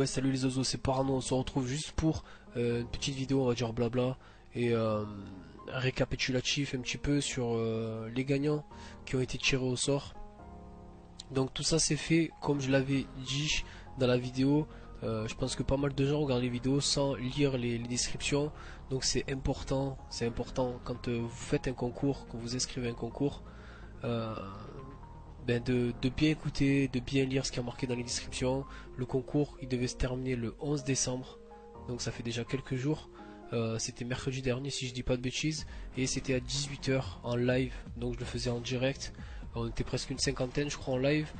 Ouais, salut les oiseaux, c'est Parano, on se retrouve juste pour une petite vidéo, on va dire blabla, et un récapitulatif un petit peu sur les gagnants qui ont été tirés au sort. Donc tout ça c'est fait comme je l'avais dit dans la vidéo. Je pense que pas mal de gens regardent les vidéos sans lire les descriptions. Donc c'est important quand vous faites un concours, quand vous inscrivez un concours, euh, de bien écouter, de bien lire ce qui est marqué dans les descriptions. Le concours, il devait se terminer le 11 décembre, donc ça fait déjà quelques jours. C'était mercredi dernier si je dis pas de bêtises, et c'était à 18 h en live, donc je le faisais en direct. On était presque une cinquantaine je crois en live,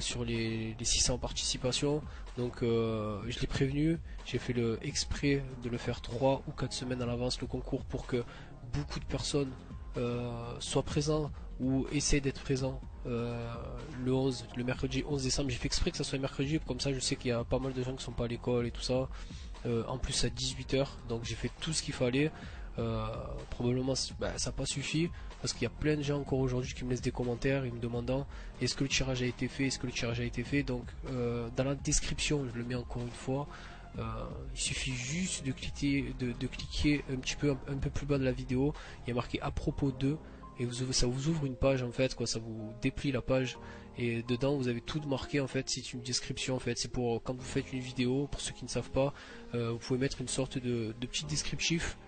sur les 600 participations. Donc je l'ai prévenu, j'ai fait le exprès de le faire 3 ou 4 semaines à l'avance le concours pour que beaucoup de personnes soient présents ou essayent d'être présents le mercredi 11 décembre. J'ai fait exprès que ça soit mercredi, comme ça je sais qu'il y a pas mal de gens qui sont pas à l'école et tout ça. En plus à 18 h, donc j'ai fait tout ce qu'il fallait. Probablement ça n'a pas suffi parce qu'il y a plein de gens encore aujourd'hui qui me laissent des commentaires et me demandant est-ce que le tirage a été fait, est-ce que le tirage a été fait. Donc dans la description, je le mets encore une fois, il suffit juste de cliquer un petit peu un peu plus bas de la vidéo, il y a marqué à propos de, et ça vous ouvre une page en fait, quoi, ça vous déplie la page et dedans vous avez tout marqué en fait. C'est une description en fait, c'est pour quand vous faites une vidéo, pour ceux qui ne savent pas, vous pouvez mettre une sorte de petit descriptif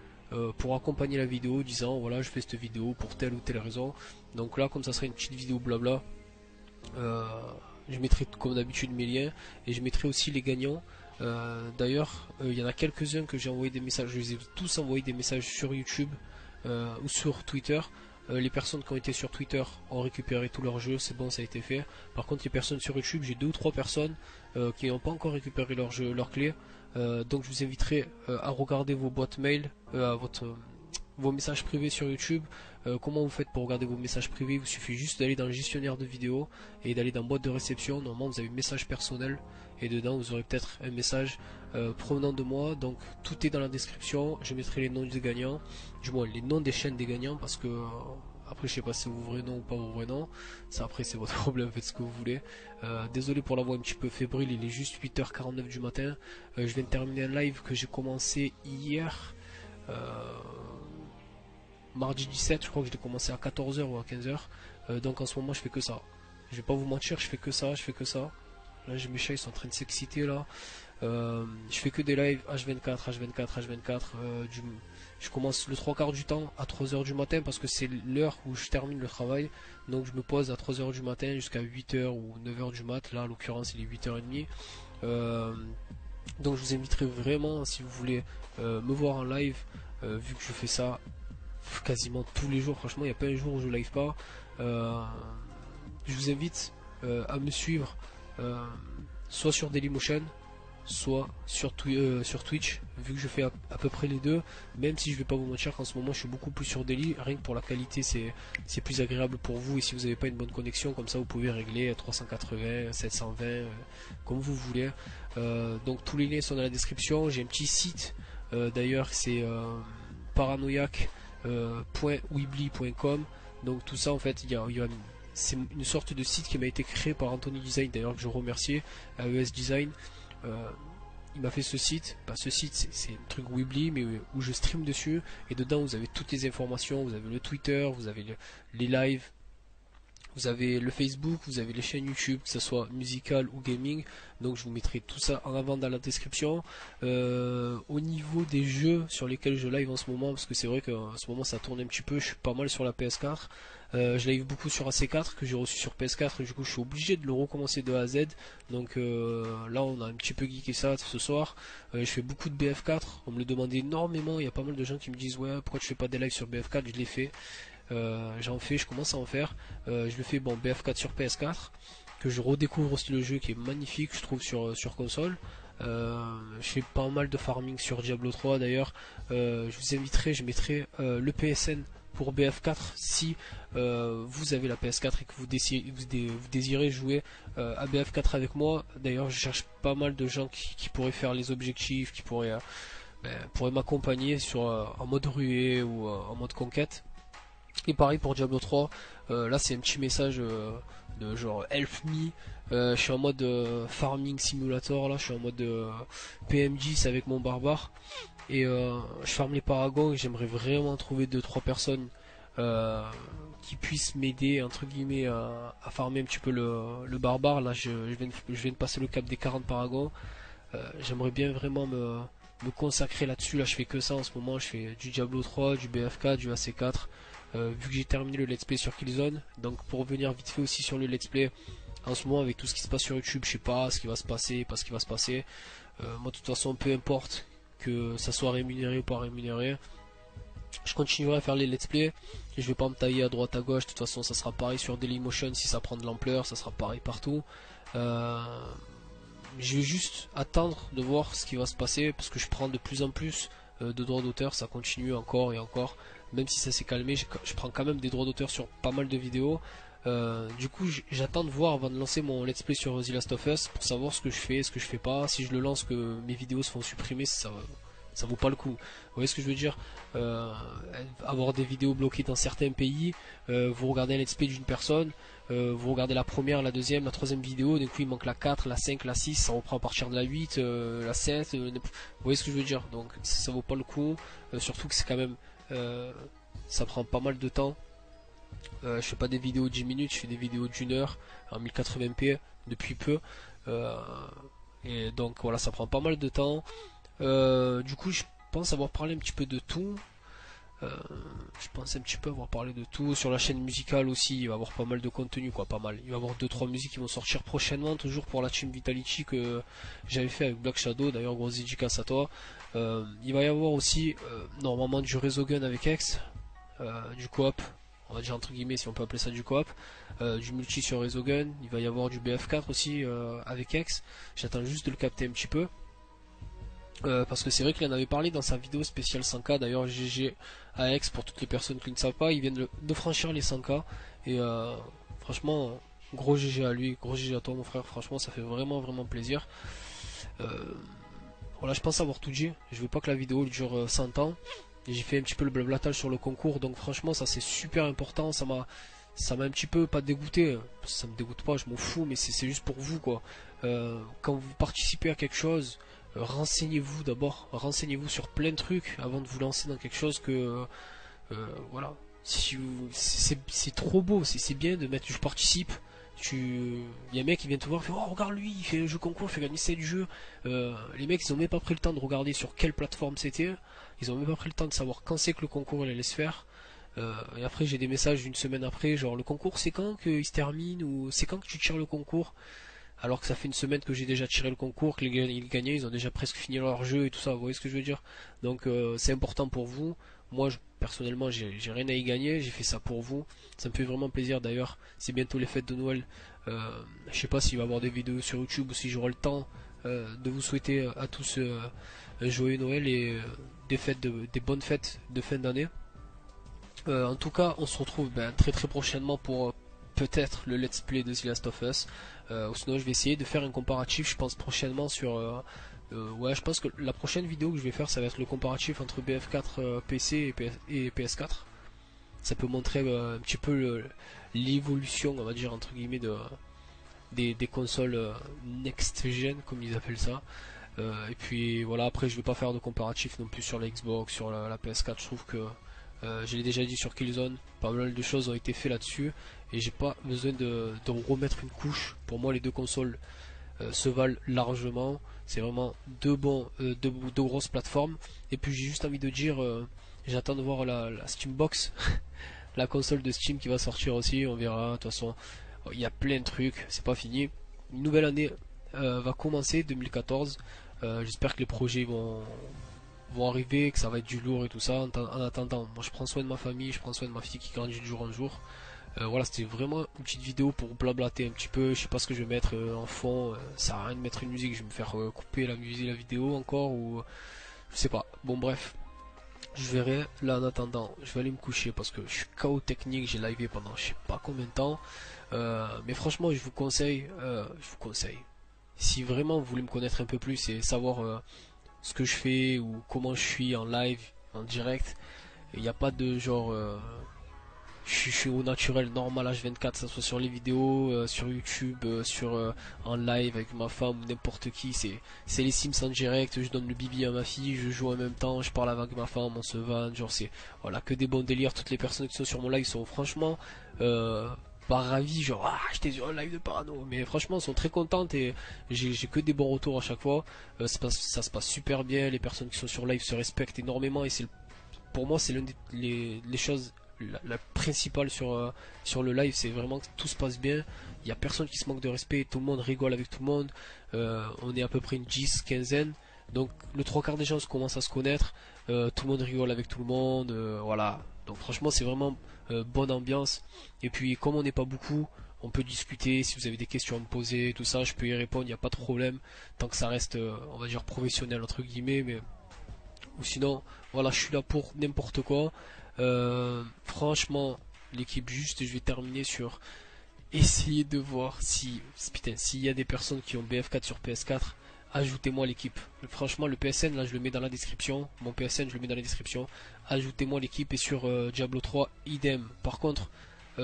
pour accompagner la vidéo, disant voilà je fais cette vidéo pour telle ou telle raison. Donc là comme ça serait une petite vidéo blabla, je mettrai comme d'habitude mes liens et je mettrai aussi les gagnants. D'ailleurs il y en a quelques-uns que j'ai envoyé des messages, je les ai tous envoyé des messages sur YouTube ou sur Twitter. Les personnes qui ont été sur Twitter ont récupéré tout leur jeu, c'est bon, ça a été fait. Par contre les personnes sur YouTube, j'ai 2 ou 3 personnes qui n'ont pas encore récupéré leur jeu, leur clé. Donc je vous inviterai à regarder vos boîtes mail, vos messages privés sur YouTube. Comment vous faites pour regarder vos messages privés? Il vous suffit juste d'aller dans le gestionnaire de vidéos et d'aller dans boîte de réception. Normalement vous avez message personnel et dedans vous aurez peut-être un message provenant de moi. Donc tout est dans la description. Je mettrai les noms des gagnants, du moins les noms des chaînes des gagnants, parce que après je sais pas si c'est vos vrais noms ou pas vos vrais noms, ça après c'est votre problème, faites ce que vous voulez. Désolé pour la voix un petit peu fébrile, il est juste 8 h 49 du matin. Je viens de terminer un live que j'ai commencé hier, mardi 17, je crois que je l'ai commencé à 14 h ou à 15 h. Donc en ce moment je fais que ça, je vais pas vous mentir, je fais que ça. Là j'ai mes chats, ils sont en train de s'exciter là. Je fais que des lives H24. Je commence le 3 quarts du temps à 3 h du matin parce que c'est l'heure où je termine le travail. Donc je me pose à 3 h du matin jusqu'à 8 h ou 9 h du mat. Là, en l'occurrence, il est 8 h 30. Donc je vous inviterai vraiment, si vous voulez me voir en live, vu que je fais ça quasiment tous les jours. Franchement, il n'y a pas un jour où je live pas. Je vous invite à me suivre soit sur Dailymotion, soit sur Twitch, vu que je fais à peu près les deux. Même si je vais pas vous mentir qu'en ce moment je suis beaucoup plus sur Daily, rien que pour la qualité c'est plus agréable pour vous. Et si vous n'avez pas une bonne connexion, comme ça vous pouvez régler 380, 720, comme vous voulez. Donc tous les liens sont dans la description. J'ai un petit site, d'ailleurs c'est paranoiac.weebly.com. Donc tout ça en fait c'est une sorte de site qui m'a été créé par Anthony Design, d'ailleurs que je remercie, AES Design. Il m'a fait ce site. Ce site c'est un truc Weebly mais où je stream dessus, et dedans vous avez toutes les informations. Vous avez le Twitter, vous avez les lives, vous avez le Facebook, vous avez les chaînes YouTube, que ce soit musical ou gaming. Donc je vous mettrai tout ça en avant dans la description. Au niveau des jeux sur lesquels je live en ce moment, parce que c'est vrai qu'en ce moment ça tourne un petit peu, je suis pas mal sur la PS4. Je live beaucoup sur AC4 que j'ai reçu sur PS4, et du coup je suis obligé de le recommencer de A à Z. Donc là on a un petit peu geeké ça ce soir. Je fais beaucoup de BF4, on me le demandait énormément. Il y a pas mal de gens qui me disent ouais, pourquoi tu fais pas des lives sur BF4? Je l'ai fait. J'en fais, je commence à en faire. Je le fais BF4 sur PS4, que je redécouvre aussi le jeu qui est magnifique je trouve sur console. Je fais pas mal de farming sur Diablo 3 d'ailleurs. Je vous inviterai, je mettrai le PSN pour BF4 si vous avez la PS4 et que vous désirez jouer à BF4 avec moi. D'ailleurs je cherche pas mal de gens qui pourraient faire les objectifs, qui pourraient m'accompagner en mode ruée ou en mode conquête. Et pareil pour Diablo 3, là c'est un petit message de genre Help Me. Je suis en mode Farming Simulator là, je suis en mode PM10 avec mon barbare. Et je farme les paragons et j'aimerais vraiment trouver deux trois personnes euh, qui puissent m'aider entre guillemets à farmer un petit peu le barbare. Là je viens de passer le cap des 40 paragons. J'aimerais bien vraiment me consacrer là-dessus. Là je fais que ça en ce moment, je fais du Diablo 3, du BFK, du AC4. Vu que j'ai terminé le let's play sur Killzone, donc pour revenir vite fait aussi sur le let's play, en ce moment avec tout ce qui se passe sur YouTube, je sais pas ce qui va se passer, pas ce qui va se passer. Moi de toute façon peu importe que ça soit rémunéré ou pas rémunéré, je continuerai à faire les let's play. Je vais pas me tailler à droite à gauche, de toute façon ça sera pareil sur Dailymotion si ça prend de l'ampleur, ça sera pareil partout. Je vais juste attendre de voir ce qui va se passer parce que je prends de plus en plus de droits d'auteur, ça continue encore et encore. Même si ça s'est calmé, je prends quand même des droits d'auteur sur pas mal de vidéos. Du coup, j'attends de voir avant de lancer mon let's play sur The Last of Us pour savoir ce que je fais, ce que je fais pas. Si je le lance, que mes vidéos se font supprimer, ça vaut pas le coup. Vous voyez ce que je veux dire? Avoir des vidéos bloquées dans certains pays, vous regardez un let's play d'une personne, vous regardez la première, la deuxième, la troisième vidéo, du coup il manque la 4, la 5, la 6, ça reprend à partir de la 8, la 7, vous voyez ce que je veux dire? Donc ça vaut pas le coup, surtout que c'est quand même, ça prend pas mal de temps. Je fais pas des vidéos de 10 minutes, je fais des vidéos d'une heure en 1080p depuis peu. Euh, et donc voilà, ça prend pas mal de temps. Du coup, je pense avoir parlé un petit peu de tout. Euh, je pense un petit peu avoir parlé de tout. Sur la chaîne musicale aussi, il va y avoir pas mal de contenu, quoi, pas mal. Il va y avoir deux trois musiques qui vont sortir prochainement, toujours pour la team Vitality que j'avais fait avec Black Shadow. D'ailleurs, grosse dédicace à toi. Il va y avoir aussi normalement du Resogun avec X, du coop. On va dire entre guillemets si on peut appeler ça du coop, du multi sur Resogun. Il va y avoir du BF4 aussi avec X. J'attends juste de le capter un petit peu. Parce que c'est vrai qu'il en avait parlé dans sa vidéo spéciale 100K. D'ailleurs, GG à Aix pour toutes les personnes qui ne savent pas, ils viennent de franchir les 100K. Et franchement, gros GG à lui, gros GG à toi, mon frère. Franchement, ça fait vraiment, vraiment plaisir. Voilà, je pense avoir tout dit. Je veux pas que la vidéo dure 100 ans. J'ai fait un petit peu le blablatage sur le concours, donc franchement, ça c'est super important. Ça m'a un petit peu pas dégoûté. Ça me dégoûte pas, je m'en fous, mais c'est juste pour vous, quoi. Quand vous participez à quelque chose, renseignez-vous d'abord, renseignez-vous sur plein de trucs avant de vous lancer dans quelque chose que voilà. Si c'est trop beau, c'est bien de mettre je participe. Il y a un mec qui vient te voir, il fait oh regarde lui, il fait un jeu concours, il fait gagner 7 jeux. Les mecs ils ont même pas pris le temps de regarder sur quelle plateforme c'était. Ils ont même pas pris le temps de savoir quand c'est que le concours il allait se faire. Et après j'ai des messages une semaine après, genre le concours c'est quand qu'il se termine ou c'est quand que tu tires le concours. Alors que ça fait une semaine que j'ai déjà tiré le concours, que les gagnants ils ont déjà presque fini leur jeu et tout ça, vous voyez ce que je veux dire? Donc c'est important pour vous. Moi personnellement j'ai rien à y gagner, j'ai fait ça pour vous. Ça me fait vraiment plaisir d'ailleurs. C'est bientôt les fêtes de Noël. Je sais pas s'il va y avoir des vidéos sur YouTube ou si j'aurai le temps de vous souhaiter à tous un joyeux Noël et des bonnes fêtes de fin d'année. En tout cas, on se retrouve très très prochainement pour peut-être le let's play de The Last of Us. Ou sinon, je vais essayer de faire un comparatif, je pense prochainement sur. Ouais, je pense que la prochaine vidéo que je vais faire, ça va être le comparatif entre BF4 PC et PS4. Ça peut montrer un petit peu l'évolution, on va dire entre guillemets, des consoles next gen, comme ils appellent ça. Et puis voilà, après je vais pas faire de comparatif non plus sur la Xbox, sur la PS4. Je trouve que je l'ai déjà dit sur Killzone, pas mal de choses ont été faites là-dessus et j'ai pas besoin de remettre une couche. Pour moi, les deux consoles se valent largement. C'est vraiment deux grosses plateformes. Et puis j'ai juste envie de dire, j'attends de voir la Steambox, la console de Steam qui va sortir aussi. On verra. De toute façon, il y a plein de trucs, c'est pas fini. Une nouvelle année va commencer, 2014. J'espère que les projets vont arriver, que ça va être du lourd et tout ça. En attendant, moi je prends soin de ma famille, je prends soin de ma fille qui grandit de jour en jour. Voilà, c'était vraiment une petite vidéo pour blablater un petit peu. Je sais pas ce que je vais mettre en fond. Ça sert à rien de mettre une musique, je vais me faire couper la musique, la vidéo encore ou je sais pas. Bon bref, je verrai. Là en attendant, je vais aller me coucher parce que je suis KO technique. J'ai livé pendant je sais pas combien de temps. Mais franchement, je vous conseille. Si vraiment vous voulez me connaître un peu plus et savoir ce que je fais ou comment je suis en live, en direct, il n'y a pas de genre je suis au naturel, normal H24, que ce soit sur les vidéos, sur YouTube, en live avec ma femme ou n'importe qui. C'est les Sims en direct, je donne le bibi à ma fille, je joue en même temps, je parle avec ma femme, on se vanne, genre c'est voilà que des bons délires. Toutes les personnes qui sont sur mon live sont franchement pas ravis, genre ah j'étais sur un live de parano, mais franchement elles sont très contentes et j'ai que des bons retours à chaque fois. Ça se passe super bien, les personnes qui sont sur live se respectent énormément et pour moi c'est l'une les choses la principale sur le live, c'est vraiment que tout se passe bien, il n'y a personne qui se manque de respect, tout le monde rigole avec tout le monde. On est à peu près une 10, quinzaine, donc le trois quarts des gens commencent à se connaître, tout le monde rigole avec tout le monde, voilà. Donc franchement c'est vraiment bonne ambiance, et puis comme on n'est pas beaucoup, on peut discuter, si vous avez des questions à me poser, tout ça, je peux y répondre, il n'y a pas de problème, tant que ça reste, on va dire, professionnel entre guillemets, mais ou sinon, voilà, je suis là pour n'importe quoi. Franchement, l'équipe juste, je vais terminer sur essayer de voir si, putain, s'il y a des personnes qui ont BF4 sur PS4, ajoutez-moi l'équipe. Franchement, le PSN, là, je le mets dans la description. Mon PSN, je le mets dans la description. Ajoutez-moi l'équipe et sur Diablo 3, idem. Par contre,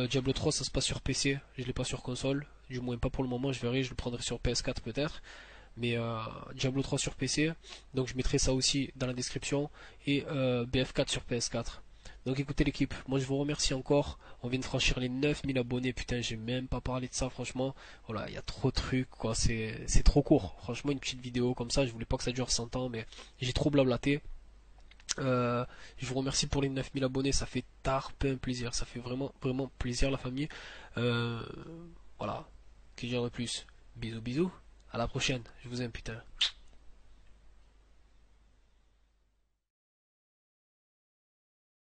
Diablo 3, ça se passe sur PC. Je l'ai pas sur console. Du moins, pas pour le moment. Je verrai. Je le prendrai sur PS4 peut-être. Mais Diablo 3 sur PC, donc je mettrai ça aussi dans la description, et BF4 sur PS4. Donc écoutez l'équipe, moi je vous remercie encore, on vient de franchir les 9000 abonnés, putain j'ai même pas parlé de ça franchement, voilà il y a trop de trucs quoi, c'est trop court, franchement une petite vidéo comme ça, je voulais pas que ça dure 100 ans mais j'ai trop blablaté. Je vous remercie pour les 9000 abonnés, ça fait tarpin plaisir, ça fait vraiment vraiment plaisir la famille. Euh, voilà, que dire de plus, bisous bisous. À la prochaine, je vous aime putain.